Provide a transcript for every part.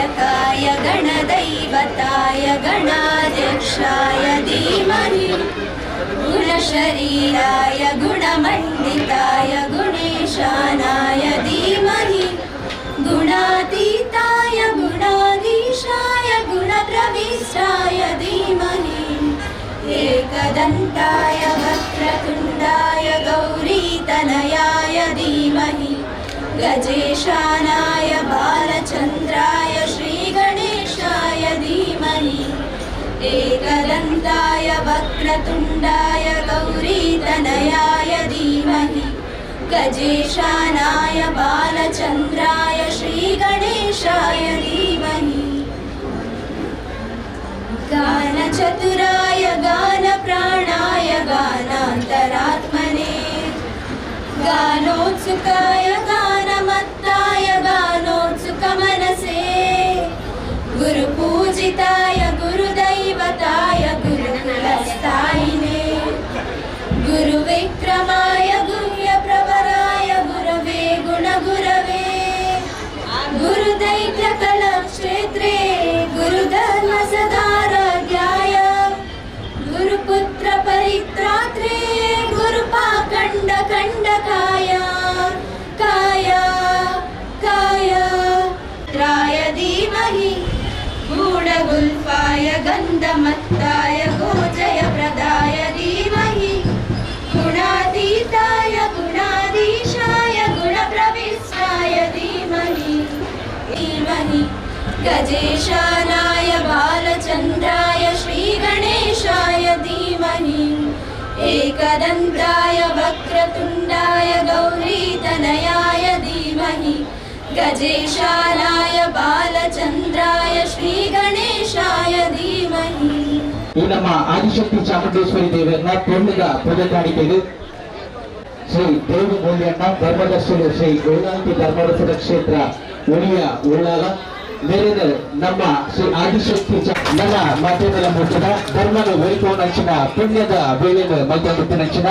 गणनायकाय गणदैवताय गणाध्यक्षाय धीमहि गुणशरीराय गुणमण्डिताय गुणेशानाय धीमहि गुणातीताय गुणाधीशाय गुणप्रविष्टाय धीमहि एकदन्ताय वक्रतुण्डाय गौरीतनयाय धीमहि गजेशानाय बालचन्द्राय श्रीगणेशाय धीमहि एकदन्ताय वक्रतुण्डाय गौरीतनयाय धीमहि गजेशानाय बालचन्द्राय श्रीगणेशाय धीमहि गानचतुराय गानप्राणाय गानान्तरात्मने गानोत्सुकाय गानमत्ताय गानोत्सुकमनसे गुरुपूजिताय गुरुदैवताय गुरुकुलस्थायिने गुरुविक्रमाय गुह्यप्रवराय गुरवे गुणगुरवे गुरुदैत्यकलक्षेत्रे गुरुधर्मसदाराध्याय गुरुपुत्रपरित्रात्रे गुरुपाखण्डकण्डकाय काय काय त्राय धीमहि गूढगुल्फाय गन्धमत्ताय गोजयप्रदाय धीमहि गुणातीताय गुणाधीशाय गुणप्रविष्टाय धीमहि धीमहि गजेशानाय बालचन्द्राय श्रीगणेशाय धीमहि एकदन्ताय वक्रतुण्डाय गौरीतनयाय धीमहि गजेशानाय बालचन्द्राय श्रीगणेशाय धीमहि ನಮ್ಮ ಆದಿಶಕ್ತಿ ಚಾಮುಂಡೇಶ್ವರಿ ದೇವಿಯನ್ನ ಪೂರ್ಣದ ಪೂಜೆ ಕಾಣಿಕೆಗೆ ಶ್ರೀ ದೇವಮೂಲ್ಯಣ್ಣ ಧರ್ಮದರ್ಶಿಗಳು ಶ್ರೀ ಗೋಳಾಂತಿ ಧರ್ಮರಸದ ಕ್ಷೇತ್ರ ಉಳಿಯ ಉಳ್ಳಾಲ ಮೇಲಿನ ನಮ್ಮ ಶ್ರೀ ಆದಿಶಕ್ತಿ ನಮ್ಮ ಮಾಧ್ಯಮದ ಮುಟ್ಟಿನ ಧರ್ಮದ ವೈಭವನಂಚಿನ ಪುಣ್ಯದ ಬೇಳೆನ ಮಧ್ಯಮುತ್ತಿನಂಚಿನ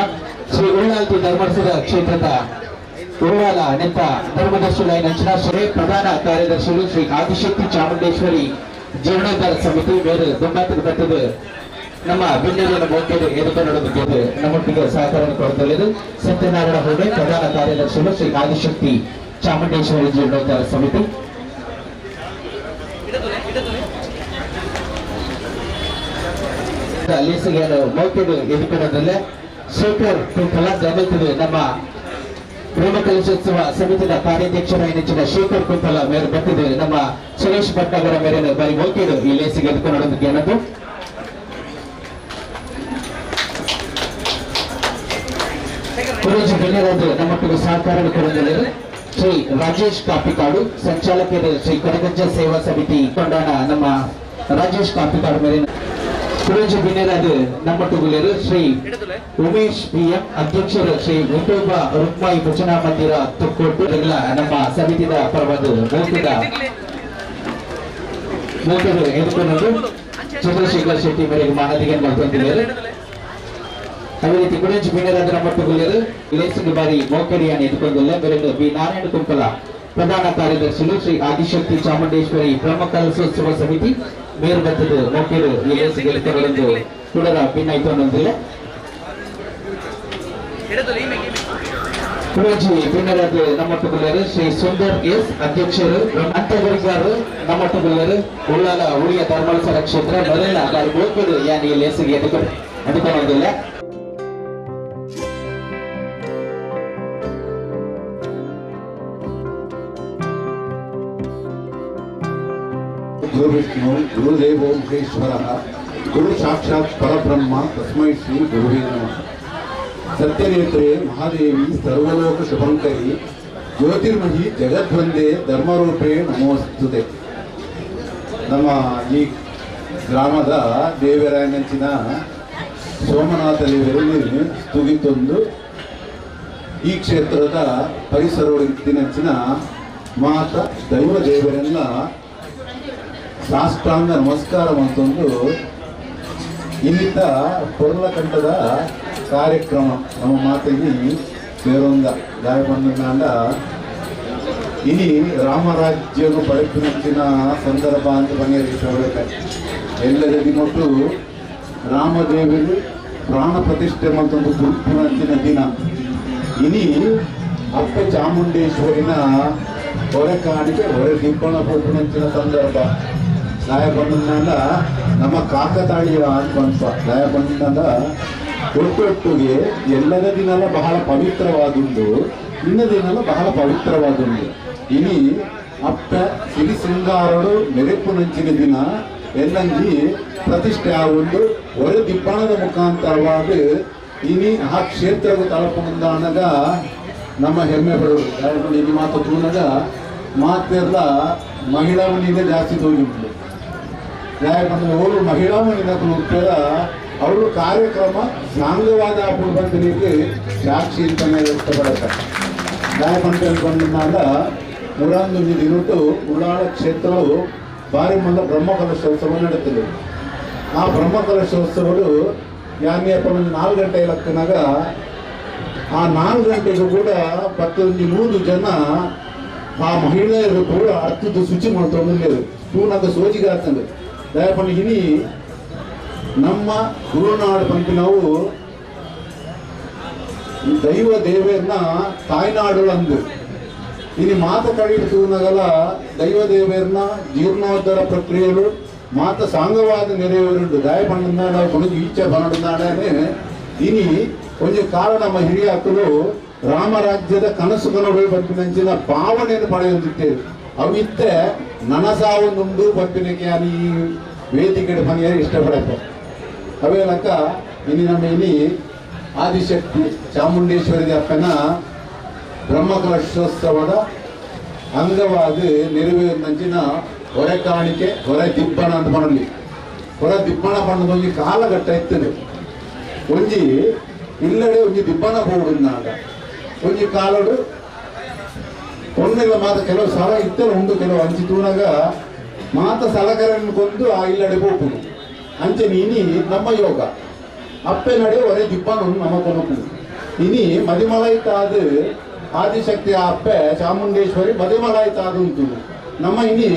ಶ್ರೀ ಉಳ್ಳಾಲ್ತಿ ಧರ್ಮರಸದ ಕ್ಷೇತ್ರದ ಉಳ್ಳಾಲ ನಿಂತ ಧರ್ಮದರ್ಶಿಗಳಂಚಿನ ಶ್ರೀ ಪ್ರಧಾನ ಕಾರ್ಯದರ್ಶಿಗಳು ಶ್ರೀ ಆದಿಶಕ್ತಿ ಚಾಮುಂಡೇಶ್ವರಿ ಜೀರ್ಣೋದ್ಧಾರ ಸಮಿತಿ ಬೇರೆ ದುಂಬಾತದ ಬೆಟ್ಟದ ನಮ್ಮ ಬಿಂದೂರಿನ ಮೌಖ್ಯದ ಎದುರು ನಮ್ಮೊಟ್ಟಿಗೆ ಸಹಕಾರವನ್ನು ಕೊಡುತ್ತಲಿದ್ದು ಸತ್ಯನಾರಾಯಣ ಹೋಡೆ ಪ್ರಧಾನ ಕಾರ್ಯದರ್ಶಿಗಳು ಶ್ರೀ ಆದಿಶಕ್ತಿ ಚಾಮುಂಡೇಶ್ವರಿ ಜೀರ್ಣೋದ್ಧಾರ ಸಮಿತಿ ಲೀಸಿಗೆಯನ್ನು ಮೌಖ್ಯದ ಎದುರುಕೊಂಡಲ್ಲೇ ಶೇಖರ್ ಕುಂಕಲ ಗಮನಿಸಿದ ನಮ್ಮ ಪ್ರೇಮ ಕಲಶೋತ್ಸವ ಸಮಿತಿಯ ಕಾರ್ಯಾಧ್ಯಕ್ಷರಾಗಿ ನೆಚ್ಚಿನ ಶೇಖರ್ ಕುಂಪಲ ಮೇರೆ ಬರ್ತಿದೆ ನಮ್ಮ ಸುರೇಶ್ ಭಟ್ ಅವರ ಮೇಲಿನ ಬಾರಿ ಮೌಖ್ಯರು ಈ ಲೇಸಿಗೆ ಎದುರುಕೊಂಡೋದಕ್ಕೆ ಅನ್ನೋದು ಗಣ್ಯರಾದ ನಮ್ಮೊಟ್ಟಿಗೆ ಸಹಕಾರ ಕೊಡುವುದಿಲ್ಲ ಶ್ರೀ ರಾಜೇಶ್ ಕಾಪಿಕಾಡು ಸಂಚಾಲಕರು ಶ್ರೀ ಕೊರಗಜ್ಜ ಸೇವಾ ಸಮಿತಿ ಕೊಂಡಾಣ ನಮ್ಮ ರಾಜೇಶ್ ಕಾಪಿಕಾಡು ಮೇಲಿನ ಕುರುಜು ಗಣ್ಯರಾದ ನಮ್ಮೊಟ್ಟಿಗೆ ಶ್ರೀ ಉಮೇಶ್ ಬಿಎಂ ಅಧ್ಯಕ್ಷರು ಶ್ರೀ ವಿಠೋಬ ರುಕ್ಮಾಯಿ ಭಜನಾ ಮಂದಿರ ತುಕ್ಕೋಟು ನಮ್ಮ ಸಮಿತಿಯ ಪರವಾದ ಮೌಖಿಕರು ಎದುರುಕೊಂಡು ಚಂದ್ರಶೇಖರ್ ಶೆಟ್ಟಿ ಮೇರೆಗೆ ಮಾನದಿಗೆ ಮಾಡ್ಕೊಂಡಿದ್ದಾರೆ ಅದೇ ರೀತಿ ಕುರುಜು ಗಣ್ಯರಾದ ನಮ್ಮೊಟ್ಟಿಗೆ ಲೇಸಿಗೆ ಬಾರಿ ಮೌಖರಿಯನ್ನು ಎದುರುಕೊಂಡಿಲ್ಲ ಮೇಲಿನ ಬಿ ನಾರಾಯಣ ಕುಂಕಲ ಪ್ರಧಾನ ಕಾರ್ಯದರ್ಶಿಗಳು ಶ್ರೀ ಆದಿಶಕ್ತಿ ಚಾಮುಂಡೇಶ್ವರಿ ಬ್ರಹ್ಮ ಕಲಶೋತ್ಸವ ಸಮಿತಿ ಮೇರು ಬರ್ತದ ಮೌಖ್ಯರು ಈ ಲೇಸಿಗೆ ಎದುರುಕೊಂಡು ಕೂಡ ಭಿನ್ನಾಯಿತು ಅನ್ನೋದಿಲ್ಲ ಕುರುಜಿ ಭಿನ್ನರಾದ ನಮ್ಮೊಟ್ಟಿಗೆ ಶ್ರೀ ಸುಂದರ್ ಎಸ್ ಅಧ್ಯಕ್ಷರು ಅಂತರ್ಗಾರರು ನಮ್ಮೊಟ್ಟಿಗೆ ಉಳ್ಳಾಲ ಉಳಿಯ ಧರ್ಮಸ್ಥಳ ಕ್ಷೇತ್ರ ಮೊದಲ ಬಾರಿ ಮೌಖ್ಯರು ಯಾನ್ ಈ ಲೇಸಿಗೆ ಎದುರುಕೊಳ್ಳೋದಿಲ್ಲ गुरु विष्णु गुरुदेवो महेश्वरः गुरु साक्षात् परब्रह्म तस्मै श्री गुरुवे नमः सत्यनेत्रे महादेवी सर्वलोक शुभंकरी ज्योतिर्मयी जगद्वंदे धर्मरूपे नमोस्तुते ನಮ್ಮ ಈ ಗ್ರಾಮದ ದೇವರಾಯನಂಚಿನ ಸೋಮನಾಥ ದೇವರಲ್ಲಿ ತುಗಿತೊಂದು ಈ ಕ್ಷೇತ್ರದ ಪರಿಸರದೊಳಗಿನಂಚಿನ ಮಾತ ದೈವ ದೇವರೆಲ್ಲ ಸಾಷ್ಟಾಂಗ ನಮಸ್ಕಾರ ಮತ್ತೊಂದು ಇಲ್ಲಿದ್ದ ಪೊರ್ಲಕಂಠದ ಕಾರ್ಯಕ್ರಮ ನಮ್ಮ ಮಾತಿಗೆ ಬೇರೊಂದ ಗಾಯ ಬಂದ ಇನಿ ರಾಮರಾಜ್ಯನು ಪಡೆಪಿನ ಸಂದರ್ಭ ಅಂತ ಬನ್ನಿರಬೇಕು ಎಲ್ಲರಲ್ಲಿ ಮತ್ತು ರಾಮದೇವರು ಪ್ರಾಣ ಪ್ರತಿಷ್ಠೆ ಮತ್ತೊಂದು ಗುರುತಿನ ದಿನ ಇನಿ ಅಪ್ಪ ಚಾಮುಂಡೇಶ್ವರಿನ ಹೊರೆ ಕಾಣಿಕೆ ಹೊರೆ ದಿಬ್ಬಣ ಪೂರ್ತಿನ ಸಂದರ್ಭ ದಾಯ ಬಂದ ನಮ್ಮ ಕಾಕತಾಳೀಯ ಅನ್ಕೊಂತ ದಾಯ ಬಂದ ಒಟ್ಟೊಟ್ಟಿಗೆ ಎಲ್ಲರ ದಿನಲ್ಲ ಬಹಳ ಪವಿತ್ರವಾದುಂಡು ಇನ್ನ ದಿನಲ್ಲ ಬಹಳ ಪವಿತ್ರವಾದುಂಡು ಇನಿ ಅಪ್ಪ ಸಿರಿ ಶೃಂಗಾರಡು ಮೆರೆಪು ನಂಚಿನ ದಿನ ಎಲ್ಲಂಜಿ ಪ್ರತಿಷ್ಠೆ ಆಗುಂಡು ಹೊರೆ ದಿಬ್ಬಣದ ಮುಖಾಂತರವಾಗಿ ಇನಿ ಆ ಕ್ಷೇತ್ರಕ್ಕೆ ತಲುಪುಂದಾನಗ ನಮ್ಮ ಹೆಮ್ಮೆ ಪಡೋದು ಇಲ್ಲಿ ಮಾತು ತೂನಗ ಮಾತೆಲ್ಲ ಮಹಿಳಾವನಿಗೆ ಜಾಸ್ತಿ ತೋರಿಬಿಟ್ಟು ಅವರು ಮಹಿಳಾವನಿನ ಉತ್ತರ ಅವರು ಕಾರ್ಯಕ್ರಮ ಸಾಂಗವಾದ ಬಂದನಿಗೆ ಸಾಕ್ಷಿ ಅಂತಾನೆ ಇಷ್ಟಪಡುತ್ತಾರೆ ದಾಯಪಂಟ ಅನ್ಕೊಂಡಾಗ ಮುರಾಂದು ದಿನಟ್ಟು ಉಳ್ಳಾಳ ಕ್ಷೇತ್ರವು ಭಾರಿ ಮೊದಲ ಬ್ರಹ್ಮಕಲಶೋತ್ಸವ ನಡೆಯುತ್ತದೆ ಆ ಬ್ರಹ್ಮಕಲಶೋತ್ಸವಗಳು ಯಾನ್ಯಪ್ಪ ಒಂದು 4 ಗಂಟೆ ಲಕ್ಕನಾಗ ಆ 4 ಗಂಟೆಗೂ ಕೂಡ 100 ಜನ ಆ ಮಹಿಳೆಯರು ಕೂಡ ಅರ್ಥದ ಶುಚಿ ಮಾಡ್ತೊಂದಿಲ್ಲ ತೂನಾಗ ಸೋಜಿಗೆ ಆಗ್ತದೆ ದಯಪಂಡ ಇನಿ ನಮ್ಮ ಗುರುನಾಡು ಪಂಪಿ ನಾವು ದೈವ ದೇವರನ್ನ ತಾಯ್ನಾಡು ಅಂದು ಇನಿ ಮಾತ ಕಡಿದು ತೂನಗಲ ದೈವ ದೇವರನ್ನ ಜೀರ್ಣೋದ್ಧಾರ ಪ್ರಕ್ರಿಯೆಗಳು ಮಾತ ಸಾಂಗವಾದ ನೆರವೇರುಂಡು ದಯಪಂಡ ನಾವು ಕೊನೆಗೆ ಈಚೆ ಬಂಡಾಡನೆ ಇನಿ ಒಂದು ಕಾಲ ನಮ್ಮ ಹಿರಿಯ ಹಕ್ಕಲು ರಾಮರಾಜ್ಯದ ಕನಸು ಕನಗಳು ಬಂಪಿನಂಚಿನ ಭಾವನೆಯನ್ನು ಪಡೆಯುತ್ತಿದ್ದೇವೆ ಅವಿತ್ತೆ ನನಸಾವೊಂದುಂಡು ಬಂಪಿನಕ್ಕೆ ಈ ವೇದಿಕೆ ಮನೆಯ ಇಷ್ಟಪಡತ್ತೆ ಅವೇ ಲೆಕ್ಕ ಇನಿ ನಮ್ಮ ಇನಿ ಆದಿಶಕ್ತಿ ಚಾಮುಂಡೇಶ್ವರಿ ಅಪ್ಪನ ಬ್ರಹ್ಮಕಲಶೋತ್ಸವದ ಅಂಗವಾದ ನೆರವೇರಿನಂಚಿನ ಹೊರೆ ಕಾಣಿಕೆ ಹೊರೆ ದಿಬ್ಬಣ ಅಂತ ಮಾಡಲಿ ಹೊರೆ ದಿಬ್ಬಣ ಬಣ್ಣದ ಒಂದು ಕಾಲಘಟ್ಟ ಇರ್ತದೆ ಒಂಜಿ ಇಲ್ಲಡೆ ಒಂಜಿ ದಿಬ್ಬಣ ಹೋಗುದಾಗ ಒಂಜಿ ಕಾಲಡು ಒಂದೆಲ್ಲ ಮಾತ ಕೆಲವು ಸಲ ಇತ್ತಲ್ಲ ಉಂಡು ಕೆಲವು ಅಂಚಿ ತೂನಾಗ ಮಾತ ಸಲಕರನ್ನು ಕೊಂದು ಆ ಇಲ್ಲಡೆ ಹೋಗುದು ಅಂಚೆ ಇನಿ ನಮ್ಮ ಯೋಗ ಅಪ್ಪೆ ನಡೆ ಹೊರೆ ದಿಬ್ಬಣ ನಮ್ಮ ಕೊನಕು ಇನಿ ಮದಿಮಲಾಯ್ತಾದ ಆದಿಶಕ್ತಿ ಅಪ್ಪೆ ಚಾಮುಂಡೇಶ್ವರಿ ಮದಿಮಲಾಯ್ತಾದ ಉಂಟು ನಮ್ಮ ಇನಿ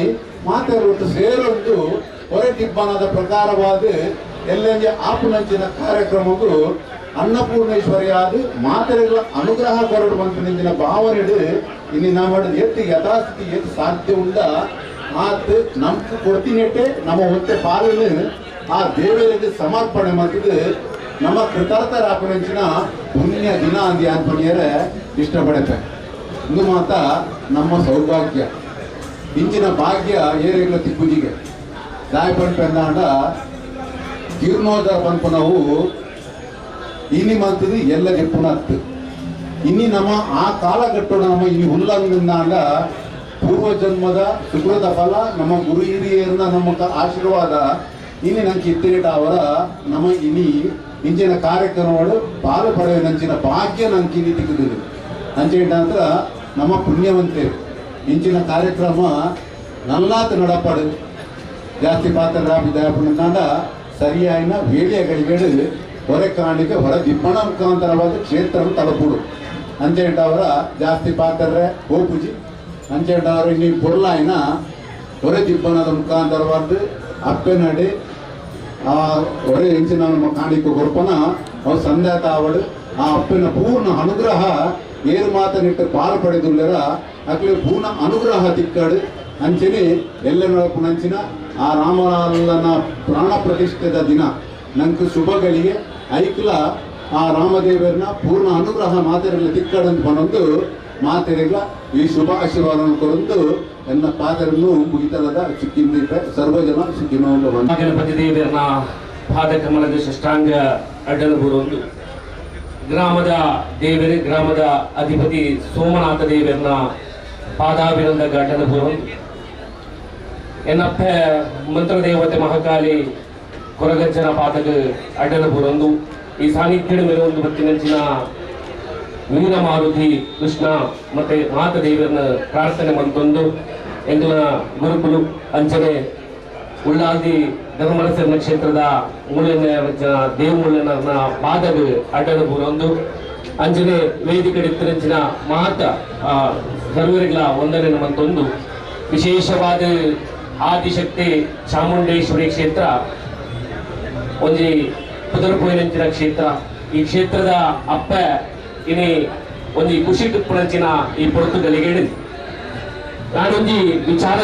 ಮಾತಾಡೋದು ಸೇರೊಂದು ಹೊರೆ ದಿಬ್ಬಣದ ಪ್ರಕಾರವಾದ ಎಲ್ಲೆಂಜೆ ಆಪುನಂಚಿನ ಕಾರ್ಯಕ್ರಮವು ಅನ್ನಪೂರ್ಣೇಶ್ವರಿ ಆದ ಮಾತೆರೆಗಳ ಅನುಗ್ರಹ ಕೊರಡು ಬಂದಿನ ಭಾವನೆಡು ಇನ್ನು ನಾವು ಮಾಡೋದು ಎತ್ತು ಯಥಾಸ್ಥಿತಿ ಎತ್ತು ಸಾಧ್ಯ ಉಂಡ ಆತ ನಮ್ಗೆ ಕೊಡ್ತೀನಟ್ಟೆ ನಮ್ಮ ಹೊತ್ತೆ ಪಾಲನೆ ಆ ದೇವರಿಗೆ ಸಮರ್ಪಣೆ ಮಾಡಿದ್ದು ನಮ್ಮ ಕೃತಾರ್ಥರಾಪಣೆಂಚಿನ ಪುಣ್ಯ ದಿನ ಅಂದಿ ಅನ್ಪಣಿಯರೆ ಇಷ್ಟಪಡುತ್ತೆ ಇದು ಮಾತ ನಮ್ಮ ಸೌಭಾಗ್ಯ ಇಂಚಿನ ಭಾಗ್ಯ ಏರಿಗಳ ತಿಪ್ಪುಜಿಗೆ ದಾಯಪಂಪ ಎಂದಾಂಡ ಜೀರ್ಣೋದ್ಧಾರ ಪಂಪ ನಾವು ಇನಿ ಮಂತದ್ದು ಎಲ್ಲ ಪುನತ್ ಇನಿ ನಮ್ಮ ಆ ಕಾಲಘಟ್ಟದ ನಮ್ಮ ಇನಿ ಉಲ್ಲಂಘನಾಗ ಪೂರ್ವ ಜನ್ಮದ ಸುಕೃತ ಫಲ ನಮ್ಮ ಗುರು ಹಿರಿಯರನ್ನ ನಮ್ಮ ಆಶೀರ್ವಾದ ಇನಿ ನಂಗೆ ಇತ್ತಿರೇಟ ಅವರ ನಮ್ಮ ಇನಿ ಇಂಚಿನ ಕಾರ್ಯಕ್ರಮಗಳು ಪಾಲು ಪಡೆಯುವ ನಂಚಿನ ಭಾಗ್ಯ ನಂಗೆ ಇನಿ ತೆಗೆದಿದೆ ಅಂಚೇಟ ಅಂತ ನಮ್ಮ ಪುಣ್ಯವಂತರು ಇಂಚಿನ ಕಾರ್ಯಕ್ರಮ ನಲ್ಲಾತ ನಡಪಾಡು ಜಾಸ್ತಿ ಪಾತ್ರ ರಾಬಿದಾಯಪುಣ್ಯನಾಡ ಸರಿಯಾಯಿನ ವೇಳೆಗಳಿಗೆ ಹೊರೆ ಕಾಣಿಕೆ ಹೊರ ದಿಬ್ಬಣ ಮುಖಾಂತರವಾದ ಕ್ಷೇತ್ರ ತಲುಪುಡು ಅಂಚೇಟ ಅವರ ಜಾಸ್ತಿ ಪಾತ್ರರೆ ಗೋಪೂಜಿ ಅಂಚೇಟ ಅವರು ಇನ್ನಿ ಪೊರ್ಲಾಯಿನ ಹೊರೆ ದಿಬ್ಬಣದ ಮುಖಾಂತರವಾದ ಅಪ್ಪೆ ನಡೆ ಆ ಹೊರೆ ಹೆಂಚಿನ ನಮ್ಮ ಕಾಣಿಕೆ ಕೊರ್ಪನ ಅವ್ರು ಸಂಧ್ಯಾತ ಅವಳು ಆ ಅಪ್ಪನ ಪೂರ್ಣ ಅನುಗ್ರಹ ಏರು ಮಾತನಿಟ್ಟು ಪಾಲು ಪಡೆದುಳ್ಳರ ಅಕ್ಲಿ ಪೂರ್ಣ ಅನುಗ್ರಹ ತಿಕ್ಕಡು ಅಂಚನೆ ಎಲ್ಲ ಪುಣಂಚಿನ ಆ ರಾಮಲಲ್ಲನ ಪ್ರಾಣ ಪ್ರತಿಷ್ಠೆದ ದಿನ ನಂಗೆ ಶುಭಗಳಿಗೆ ಐಕ್ಲ ಆ ರಾಮದೇವರನ್ನ ಪೂರ್ಣ ಅನುಗ್ರಹ ಮಾತೆರೆಲ್ಲ ತಿಕ್ಕಡಂತ ಬಂದು ಮಾತೆರೆಗ ಈ ಶುಭ ಆಶೀರ್ವಾದ ಕೊರಂದು ಎನ್ನ ಪಾದರನ್ನು ಮುಗಿತನದ ಸಿಕ್ಕಿಂದಿದ್ದೆ ಸರ್ವಜನ ಸಿಕ್ಕಿನೋ ಗಣಪತಿ ದೇವರನ್ನ ಪಾದ ಕಮಲದ ಷಷ್ಟಾಂಗ ಅಡ್ಡಲು ಬರುವುದು ಗ್ರಾಮದ ದೇವರೇ ಗ್ರಾಮದ ಅಧಿಪತಿ ಸೋಮನಾಥ ದೇವರನ್ನ ಪಾದಾಭಿನಂದ ಅಡ್ಡಲು ಬರುವುದು ಎನ್ನಪ್ಪ ಮಂತ್ರದೇವತೆ ಮಹಾಕಾಲಿ ಕೊರಗಜ್ಜನ ಪಾದಕ ಅಡ್ಡಲು ಬರುವುದು ಈ ಸಾನ್ನಿಧ್ಯದ ಮೇಲೆ ಒಂದು ಬತ್ತಿನಂಚಿನ ವೀರ ಮಾರುತಿ ಕೃಷ್ಣ ಮತ್ತೆ ಮಾತ ದೇವರನ್ನ ಪ್ರಾರ್ಥನೆ ಮಂತೊಂದು ಎಂದಿನ ಗುರುಕುಲು ಅಂಚನೆ ಉಳ್ಳಾದಿ ಧರ್ಮರಸನ ಕ್ಷೇತ್ರದ ಮೂಲೆಯ ದೇವಮೂಲನ ಪಾದಗಳು ಅಡ್ಡಲು ಬರುವುದು ಅಂಜನೆ ವೇದಿಕೆ ಎತ್ತರಂಚಿನ ಮಹತ್ತ ಸರ್ವರಿಗಳ ವಂದನೆ ನಮ್ಮಂತೊಂದು ವಿಶೇಷವಾದ ಆದಿಶಕ್ತಿ ಚಾಮುಂಡೇಶ್ವರಿ ಕ್ಷೇತ್ರ ಒಂಜಿ ಪುದರ್ಪೋಯಿನಂಚಿನ ಕ್ಷೇತ್ರ. ಈ ಕ್ಷೇತ್ರದ ಅಪ್ಪ ಇನಿ ಒಂಜಿ ಖುಷಿ ಟುಪ್ಪುನಂಚಿನ ಈ ಪೊರ್ತುಗಲಿಗೆ ಹಿಡಿದು ನಾನೊಂಜಿ ವಿಚಾರ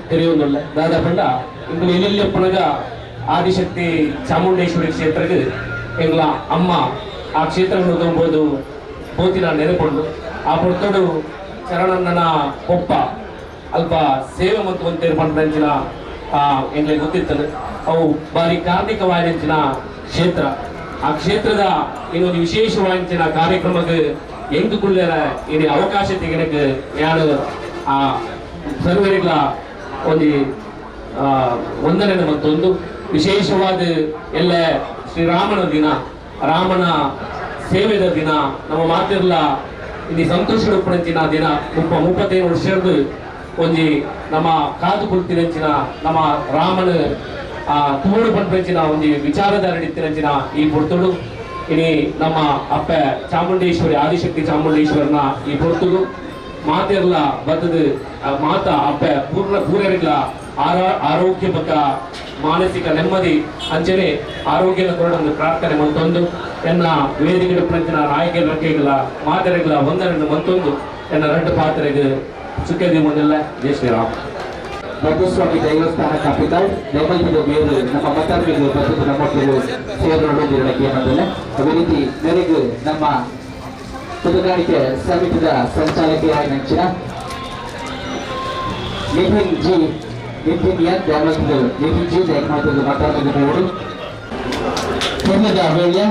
ತೆರೆಯೋದಿಲ್ಲ ದಾದ ಪಂಡ ಇಂದು ಎಲ್ಲಿಯಪ್ಪನಗ ಆದಿಶಕ್ತಿ ಚಾಮುಂಡೇಶ್ವರಿ ಕ್ಷೇತ್ರಕ್ಕೆ ಎಂಗ್ಲ ಅಮ್ಮ ಆ ಕ್ಷೇತ್ರವನ್ನು ತೊಂಬೋದು ಪೋತಿನ ನೆನಪುಂಡು ಆ ಪೊರ್ತೋಡು ಚರಣಣ್ಣನ ಕೊಪ್ಪ ಅಲ್ಪ ಸೇವೆ ಮತ್ತು ಒಂದು ತೀರ್ಮಾನಂಚಿನ ಎಂಗ್ಲೆ ಗೊತ್ತಿರ್ತದೆ. ಅವು ಬಾರಿ ಕಾರ್ಮಿಕವಾದಂಚಿನ ಕ್ಷೇತ್ರ. ಆ ಕ್ಷೇತ್ರದ ಇನ್ನೊಂದು ವಿಶೇಷವಾದಂಚಿನ ಕಾರ್ಯಕ್ರಮಕ್ಕೆ ಎಂಟು ಕುಳ್ಳರ ಇನಿ ಅವಕಾಶ ತೆಗೆನಕ್ಕೆ ಯಾರು ಆ ಸರ್ವರಿಗಳ ಒಂದು ವಂದನೆ ಮತ್ತೊಂದು ವಿಶೇಷವಾದ ಎಲ್ಲ ಶ್ರೀರಾಮನ ದಿನ, ರಾಮನ ಸೇವೆದ ದಿನ, ನಮ್ಮ ಮಾತಿರ್ಲ ಇಲ್ಲಿ ಸಂತೋಷ ಪಡಂಚಿನ ದಿನ 35 ವರ್ಷದ್ದು ಒಂಜಿ ನಮ್ಮ ಕಾದು ಕುಳಿತಿನಂಚಿನ ನಮ್ಮ ರಾಮನ ತೋಡು ಪಂಪಿನ ಒಂದು ವಿಚಾರದ ನಡೀತಿನಂಚಿನ ಈ ಪೊರ್ತುಡು ಇನಿ ನಮ್ಮ ಅಪ್ಪ ಚಾಮುಂಡೇಶ್ವರಿ ಆದಿಶಕ್ತಿ ಚಾಮುಂಡೇಶ್ವರನ ಈ ಪೊರ್ತುಡು ಮಾತಿರ್ಲ ಬತ್ತದ ಮಾತ ಅಪ್ಪ ಪೂರ್ಣರಿಗಳ ಆರೋಗ್ಯ ಪಕ್ಕ ಮಾನಸಿಕ ನೆಮ್ಮದಿ ಅಂಚನೆ ಆರೋಗ್ಯದ ಕೊರಡೊಂದು ಪ್ರಾರ್ಥನೆ ಮತ್ತೊಂದು ಎನ್ನ ವೇದಿಕೆ ಪ್ರತಿನ ನಾಯಕರ ರಕೆಗಳ ಮಾದರಿಗಳ ವಂದನೆ ಮತ್ತೊಂದು ಎನ್ನ ರಡ್ಡು ಪಾತ್ರೆಗೆ ಚುಕ್ಕದಿ ಮುಂದೆಲ್ಲ ಜೈ ಶ್ರೀರಾಮ್. ಮಧುಸ್ವಾಮಿ ದೇವಸ್ಥಾನ ಕ್ಯಾಪಿಟಲ್ ನೈವೇದ್ಯದ ಮೇಲು ನಮ್ಮ ಮತರ್ಮಿಗಳು ಮತ್ತು ನಮ್ಮೊಟ್ಟಿಗೆ ಸೇರಿಕೊಳ್ಳುವುದಿರಲಿಕ್ಕೆ ಏನಂದರೆ ಅದೇ ರೀತಿ ಮೇರೆಗೆ ನಮ್ಮ ಪುದುಗಾಣಿಕೆ ಸಮಿತಿಯ ಸಂಚಾಲಕಿಯಾಗಿ ನೆಚ್ಚಿನ ನಿತಿನ್ ಜಿ ದೇವಸ್ಥಾನಗಳು ಮಾತಾಡಿದರು ಪೂರ್ಣದ ವೇಳ್ಯ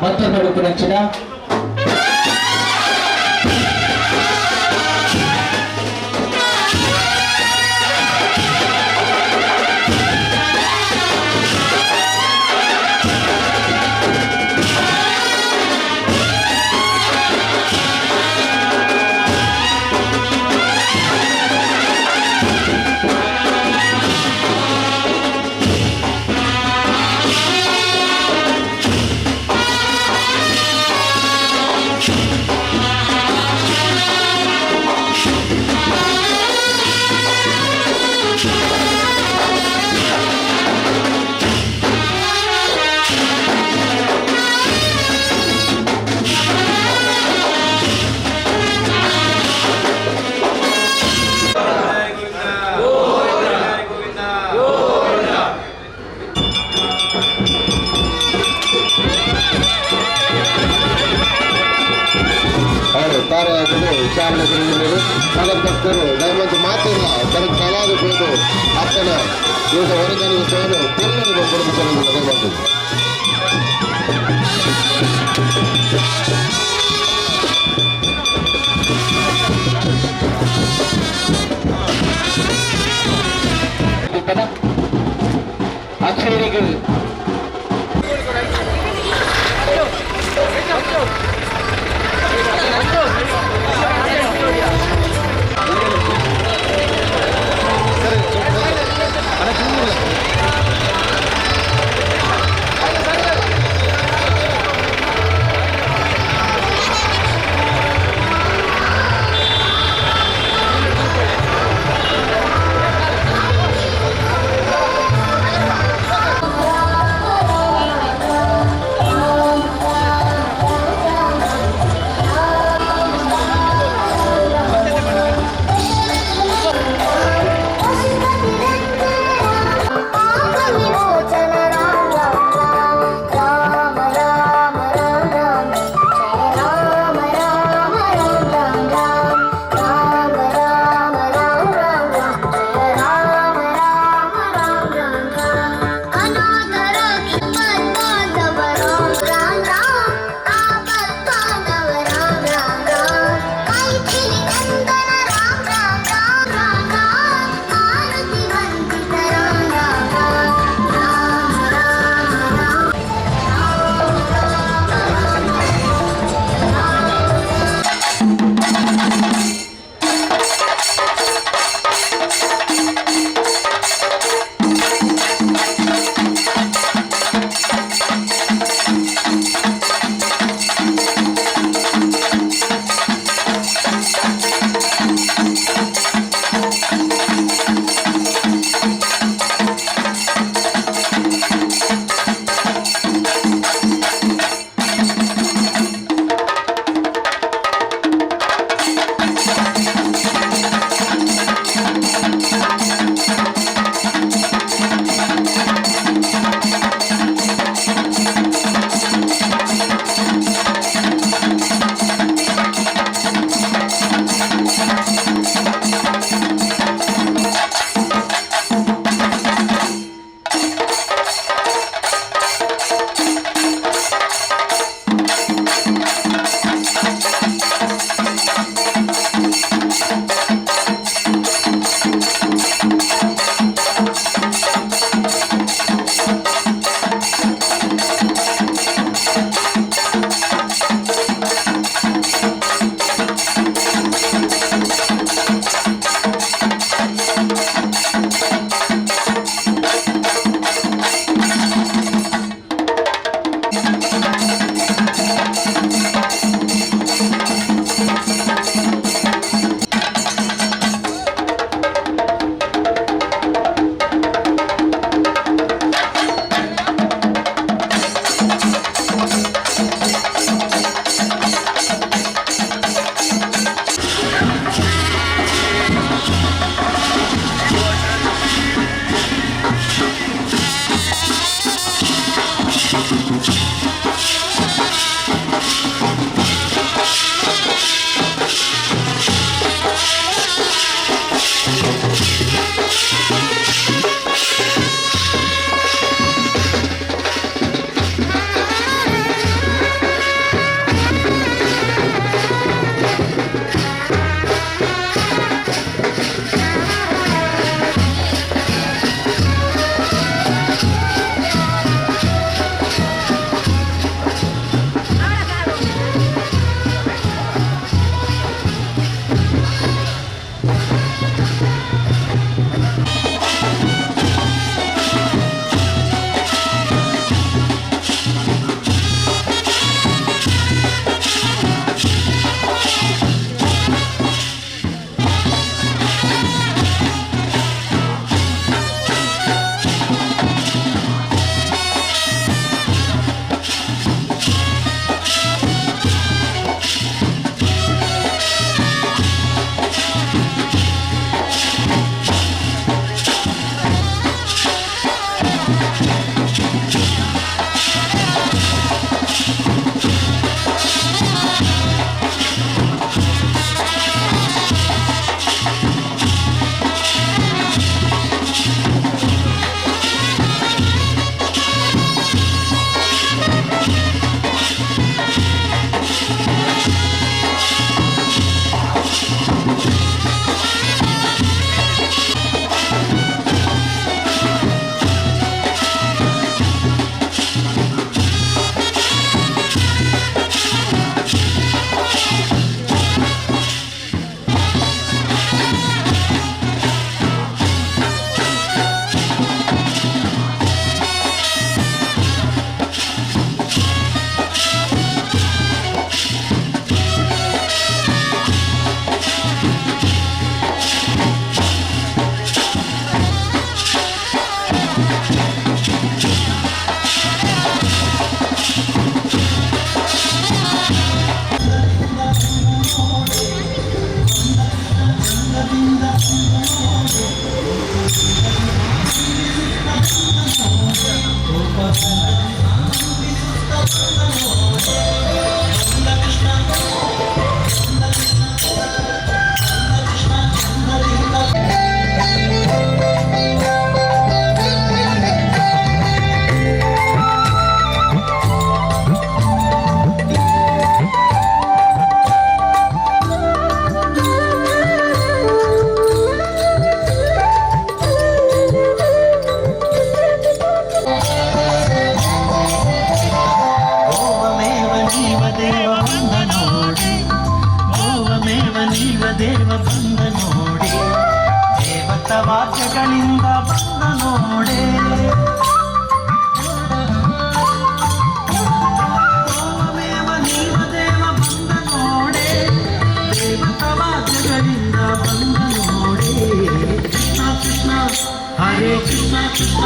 ಮತ್ತೊಂದು ನೆಚ್ಚಿನ ಭಕ್ತರು ದಯವಂತ ಮಾತಿಲ್ಲ ತನಗೆ ಸಲಾದ ಬೇಕು ಅಪ್ಪನ ಈಗ ಹೊರಗಡೆ ಸೇರು ತಿರುಗಿ ದಯವಂತ ಅಕ್ಷರಿಗಳು ದೇವ ಬಂದ ನೋಡಿ ದೇವತ ವಾಕ್ಯಗಳಿಂದ ಬಂದ ನೋಡೆ ಓಮೇವ ನೀವ ದೇವ ಬಂದ ನೋಡೆ ದೇವತ ವಾಕ್ಯಗಳಿಂದ ಬಂದ ನೋಡೆ ಕೃಷ್ಣ ಕೃಷ್ಣ ಹರೇ ಕೃಷ್ಣ ಕೃಷ್ಣ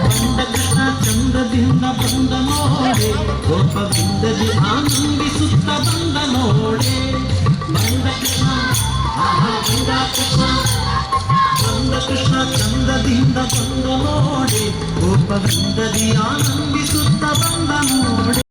ಬಂದ ಕೃಷ್ಣ ಚಂದ್ರದಿಂದ ಬಂದ ನೋಡೆ ಗೋಪವಿಂದದಿ ಆನಂದಿಸುತ್ತ ಬಂದ ನೋಡೆ ಬಂದ ಕೃಷ್ಣ ಬಂದ ಕೃಷ್ಣ ಬಂದ ಕೃಷ್ಣ ಚಂದದಿಂದ ಬಂದ ನೋಡಿ ಗೋಪವಿಂದದಿ ಆನಂದಿಸುತ್ತ ಬಂದ ನೋಡಿ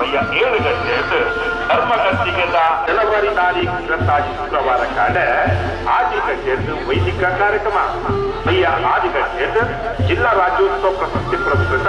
ಸಮಯ 7 ಗಂಟೆ ಧರ್ಮಗಂಟಿಗೆದ ಜನವರಿ ತಾರೀಖು 25 ಶುಕ್ರವಾರ ಕಾಡ ಆದಿ ಗಂಟೆ ವೈದಿಕ ಕಾರ್ಯಕ್ರಮ ಮಯ್ಯ ಆದಿ ಗಂಟೆ ಜಿಲ್ಲಾ ರಾಜ್ಯೋತ್ಸವ ಪ್ರಶಸ್ತಿ ಪುರಸ್ಕೃತ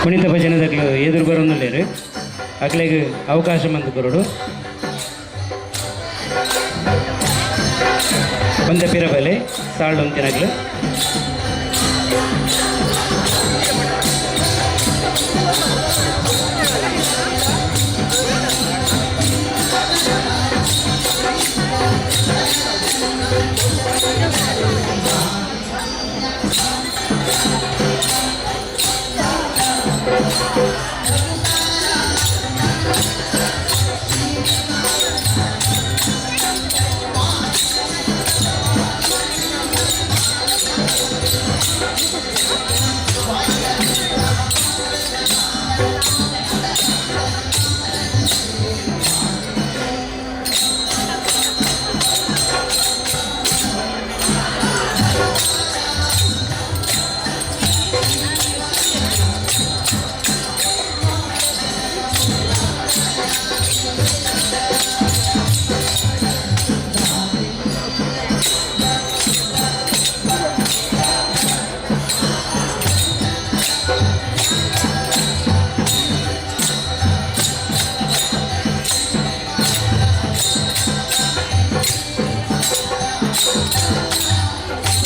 ಕುಣಿತ ಭಜನದಕ್ಲು ಎದುರು ಬರೋದಿಲ್ಲ ಅಕ್ಲೆಗೆ ಅವಕಾಶ ಮಂದು ಕೊರಡು ಒಂದ ಪಿರಬಲೆ ಸಾಳು ಅಂತಿನಗ್ಲು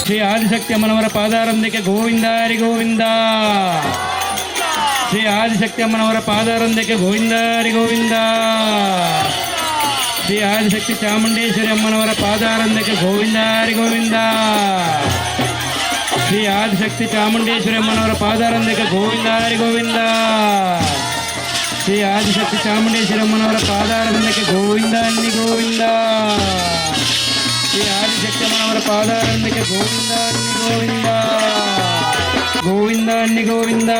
ಶ್ರೀ ಆದಿಶಕ್ತಿ ಅಮ್ಮನವರ ಪಾದಾರಂಭಕ್ಕೆ ಗೋವಿಂದಾರಿ ಗೋವಿಂದ. ಶ್ರೀ ಆದಿಶಕ್ತಿ ಅಮ್ಮನವರ ಪಾದಾರಂಭಕ್ಕೆ ಗೋವಿಂದಾರಿ ಗೋವಿಂದ. ಶ್ರೀ ಆದಿಶಕ್ತಿ ಚಾಮುಂಡೇಶ್ವರಿ ಅಮ್ಮನವರ ಪಾದಾರಂಭಕ್ಕೆ ಗೋವಿಂದಾರಿ ಗೋವಿಂದ. ಶ್ರೀ ಆದಿಶಕ್ತಿ ಚಾಮುಂಡೇಶ್ವರಿ ಅಮ್ಮನವರ ಪಾದಾರಂಭಕ್ಕೆ ಗೋವಿಂದಾರಿ ಗೋವಿಂದ. ಶ್ರೀ ಆದಿಶಕ್ತಿ ಚಾಮುಂಡೇಶ್ವರಿ ಅಮ್ಮನವರ ಪಾದಾರಂಭಕ್ಕೆ ಗೋವಿಂದ ಅನ್ನಿ ಗೋವಿಂದ. ಶ್ರೀ ಆದಿಶಕ್ತಿ ಅಮ್ಮನವರ ಪಾದಾರಂಭಕ್ಕೆ ಗೋವಿಂದ ಅನ್ನಿ ಗೋವಿಂದ. ಗೋವಿಂದ ಅನ್ನಿ ಗೋವಿಂದ.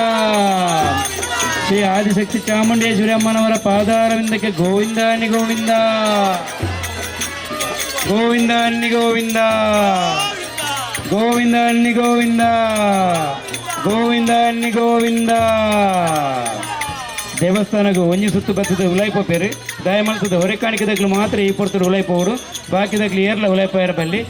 ಶ್ರೀ ಆದಿಶಕ್ತಿ ಚಾಮುಂಡೇಶ್ವರಿ ಅಮ್ಮನವರ ಪಾದಾರವಿಂದಕ್ಕೆ ಗೋವಿಂದ ಅನ್ನಿ ಗೋವಿಂದ. ಗೋವಿಂದ ಅನ್ನಿ ಗೋವಿಂದ. ಗೋವಿಂದ ಅನ್ನಿ ಗೋವಿಂದ. ಗೋವಿಂದ ಅನ್ನಿ ಗೋವಿಂದ. ದೇವಸ್ಥಾನಗೂ ಒಂಜಿ ಸುತ್ತು ಬತ್ತದ ಉಲಾಯ್ಪೇರು ದಯಮನಸದ ಹೊರೆ ಕಾಣಿಕೆದಾಗ್ಲು ಮಾತ್ರ ಈ ಪೊರ್ತರು ಉಲಾಯ್ಪವರು ಬಾಕಿದಾಗ್ಲಿ ಏರ್ಲ ಉಲಾಯ್ಪಾಯರ ಬಲ್ಲಿ.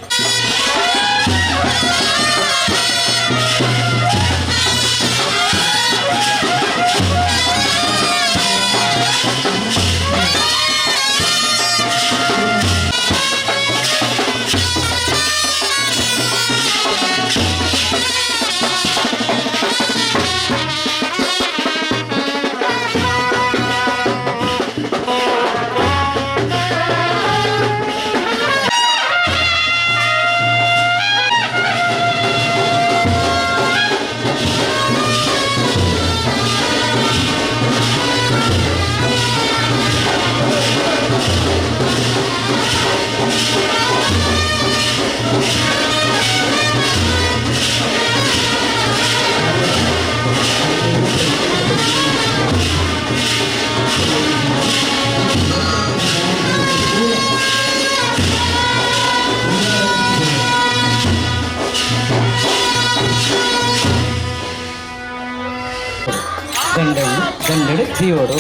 ದಂಡಡು ಶ್ರೀಯೋಡು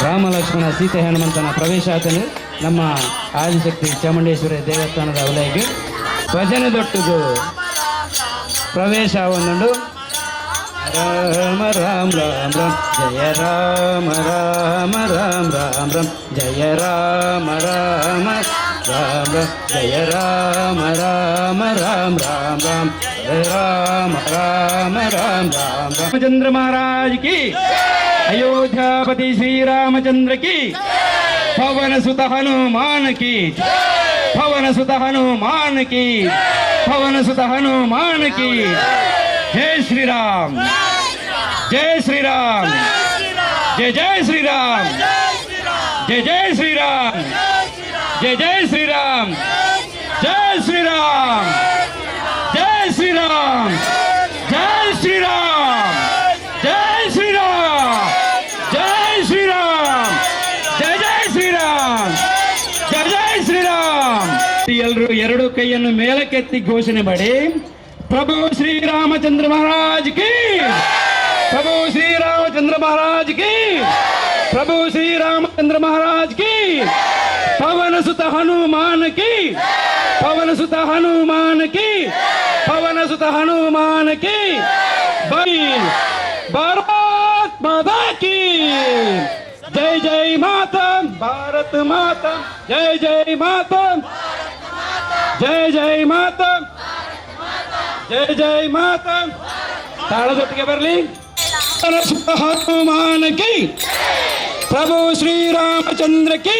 ರಾಮ ಲಕ್ಷ್ಮಣ ಸೀತೆ ಹನುಮಂತನ ಪ್ರವೇಶಾತನು ನಮ್ಮ ಆದಿಶಕ್ತಿ ಚಾಮುಂಡೇಶ್ವರಿ ದೇವಸ್ಥಾನದ ವಲಯಗೆ ಭಜನೆದೊಟ್ಟುದು ಪ್ರವೇಶ ಒಂದುಂಡು. ರಾಮ ರಾಮ ರಾಮ ರಾಮ ಜಯ ರಾಮ ರಾಮ ರಾಮ ರಾಮ ರಾಮ ಜಯ ರಾಮ ರಾಮ ರಾಮ ಜಯ ರಾಮ ರಾಮ ರಾಮ ರಾಮ ರಾಮ ಜಯ ರಾಮ ರಾಮ ರಾಮ ರಾಮ ರಾಮಚಂದ್ರ ಮಹಾರಾಜ್ ಕಿ अयोध्यापति श्री रामचंद्र की, पवन सुत हनुमान की, पवन सुत हनुमान की, पवन सुत हनुमान की। जय श्री राम, जय श्री राम, जय जय श्री राम, जय जय श्री राम, जय जय श्री राम, जय श्री राम, जय श्री राम, जय श्री राम, जय श्री राम, जय श्री राम, जय जय श्री राम, जय जय श्री राम। ಎಲ್ಲರೂ ಎರಡು ಕೈಯನ್ನು ಮೇಲಕ್ಕೆತ್ತಿ ಘೋಷಣೆ ಮಾಡಿ, ಪ್ರಭು ಶ್ರೀ ರಾಮಚಂದ್ರ ಮಹಾರಾಜ್ ಕಿ, प्रभु श्री रामचंद्र महाराज की, प्रभु श्री रामचंद्र महाराज की, पवन सुत हनुमान की, पवन सुत हनुमान की, पवन सुत हनुमान की। भारत माता की जय, जय माता भारत माता, जय जय माता, जय जय माता, जय जय माता। ताळदೊಟ್ಟಿಗೆ ಬರಲಿ। हनुमान की, प्रभु श्री रामचंद्र की।